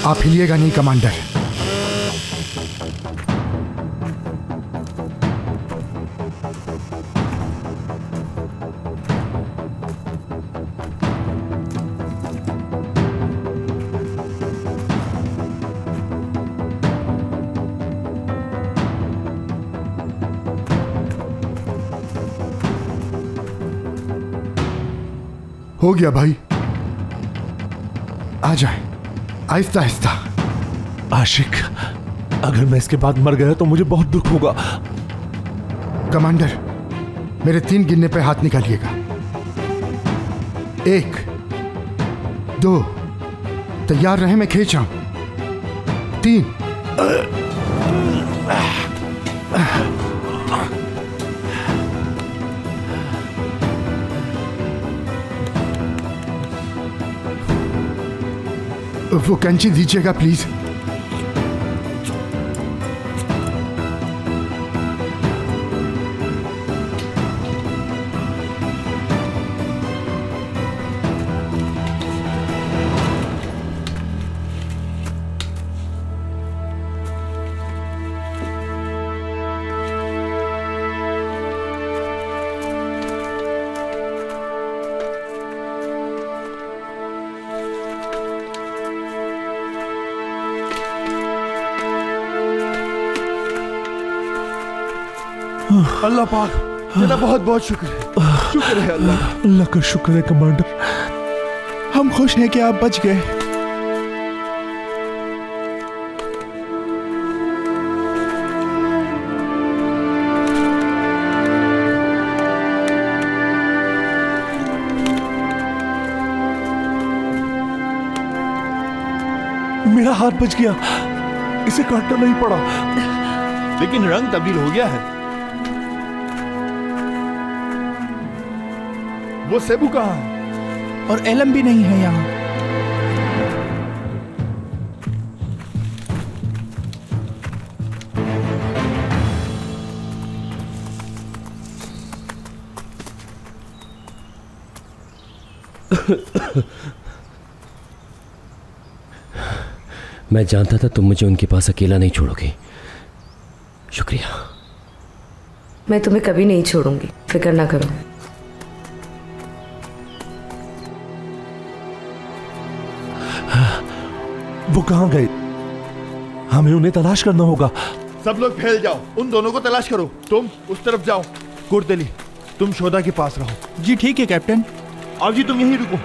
आप हिलिएगा नहीं कमांडर। हो गया भाई, आ जाए आहिस्ता आहिस्ता। आशिक, अगर मैं इसके बाद मर गया तो मुझे बहुत दुख होगा। कमांडर, मेरे 3 गिनने पे हाथ निकालिएगा। 1 2, तैयार रहे, मैं खींच रहा हूं। 3। वो कैंची दीजिएगा प्लीज। अल्लाह पाक, तेरा बहुत बहुत शुक्र है। शुक्र है अल्लाह। अल्लाह का शुक्र है कमांडर, हम खुश हैं कि आप बच गए। मेरा हाथ बच गया, इसे काटना नहीं पड़ा। लेकिन रंग तब्दील हो गया है। वो सेबू कहाँ है? और एलम भी नहीं है यहाँ। मैं जानता था तुम मुझे उनके पास अकेला नहीं छोड़ोगे। शुक्रिया। मैं तुम्हें कभी नहीं छोड़ूंगी, फिक्र ना करो। वो कहाँ गए? हमें उन्हें तलाश करना होगा। सब लोग फैल जाओ, उन दोनों को तलाश करो। तुम उस तरफ जाओ। कुर्दली, तुम शोधा के पास रहो। जी ठीक है कैप्टन। अब जी तुम यहीं रुको।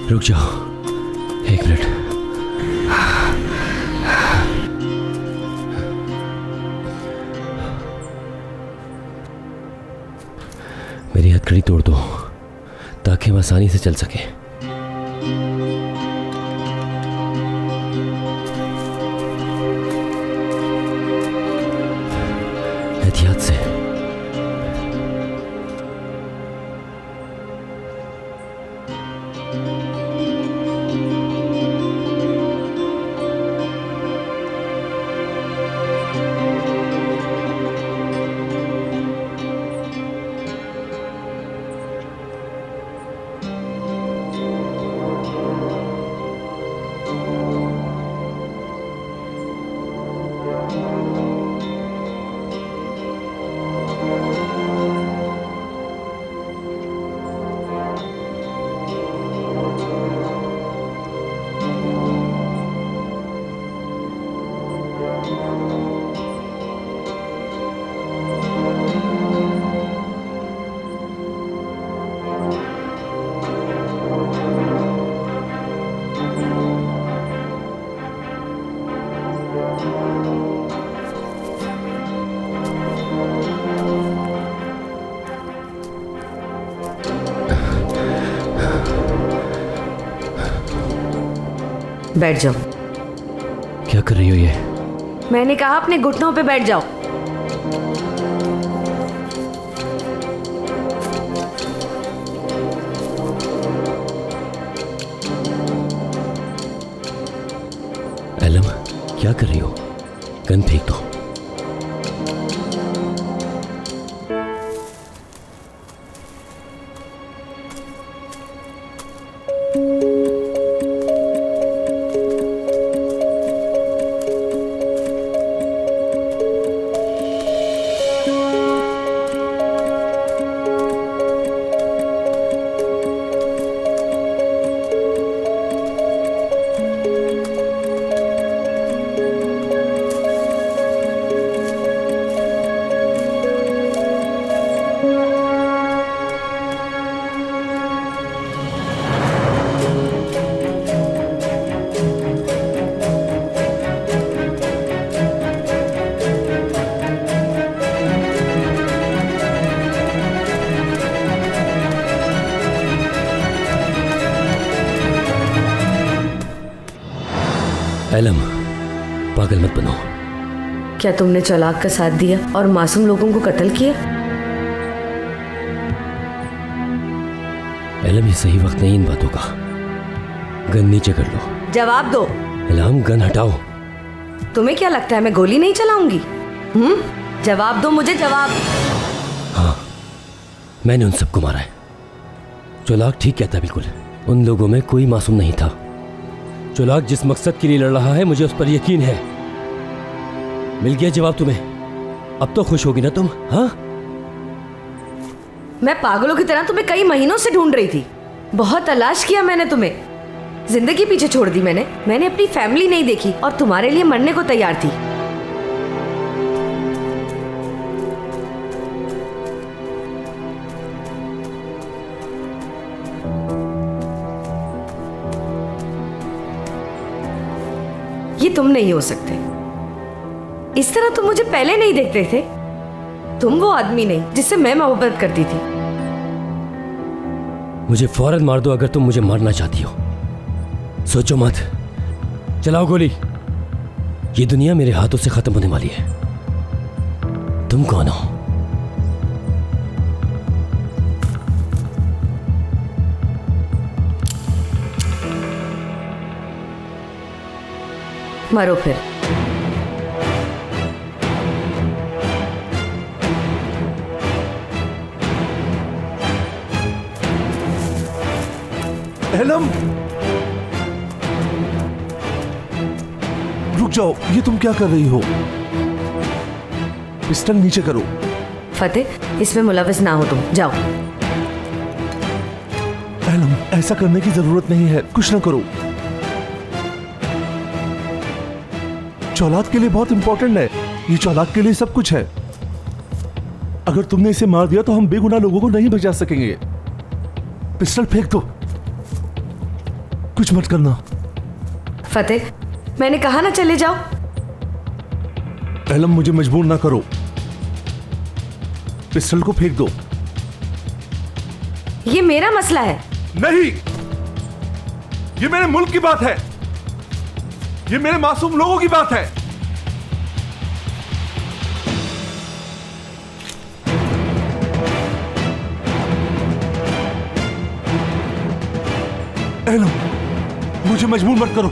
रुक जाओ 1 मिनट। मेरी हथकड़ी तोड़ दो ताकि हम आसानी से चल सके। एहतियात से। बैठ जाओ। क्या कर रही हो ये? मैंने कहा अपने घुटनों पे बैठ जाओ। एलम, क्या कर रही हो? गन फेंक दो। एलम, पागल मत बनो। क्या तुमने चालाक का साथ दिया और मासूम लोगों को कत्ल किया? एलम, ये सही वक्त नहीं इन बातों का। गन नीचे कर लो। जवाब दो। एलम, गन हटाओ। तुम्हें क्या लगता है मैं गोली नहीं चलाऊंगी? जवाब दो मुझे, जवाब। हाँ, मैंने उन सबको मारा है। चोलाक ठीक कहता है, बिल्कुल। उन लोगों में कोई मासूम नहीं था। चोलाक जिस मकसद के लिए लड़ रहा है, मुझे उस पर यकीन है। मिल गया जवाब तुम्हें। अब तो खुश होगी ना तुम? हाँ, मैं पागलों की तरह तुम्हें कई महीनों से ढूंढ रही थी। बहुत तलाश किया मैंने तुम्हें। जिंदगी पीछे छोड़ दी मैंने अपनी फैमिली नहीं देखी और तुम्हारे लिए मरने को तैयार थी। ये तुम नहीं हो सकते। इस तरह तुम मुझे पहले नहीं देखते थे। तुम वो आदमी नहीं जिससे मैं मोहब्बत करती थी। मुझे फौरन मार दो अगर तुम मुझे मारना चाहती हो। सोचो मत, चलाओ गोली। ये दुनिया मेरे हाथों से खत्म होने वाली है। तुम कौन हो? मरो फिर। एलम, रुक जाओ। ये तुम क्या कर रही हो? पिस्टल नीचे करो। फतेह, इसमें मुलविस ना हो तुम। जाओ। एलम, ऐसा करने की जरूरत नहीं है। कुछ ना करो। चौलाक के लिए बहुत इंपॉर्टेंट है। ये चौलाक के लिए सब कुछ है। अगर तुमने इसे मार दिया तो हम बेगुनाह लोगों को नहीं बचा सकेंगे। पिस्टल फेंक दो। कुछ मत करना। फतेह, मैंने कहा ना चले जाओ। एलम, मुझे मजबूर ना करो। पिस्टल को फेंक दो। ये मेरा मसला है। नहीं, ये मेरे मुल्क की बात है। ये मेरे मासूम लोगों की बात है। एलम, मुझे मजबूर मत करो।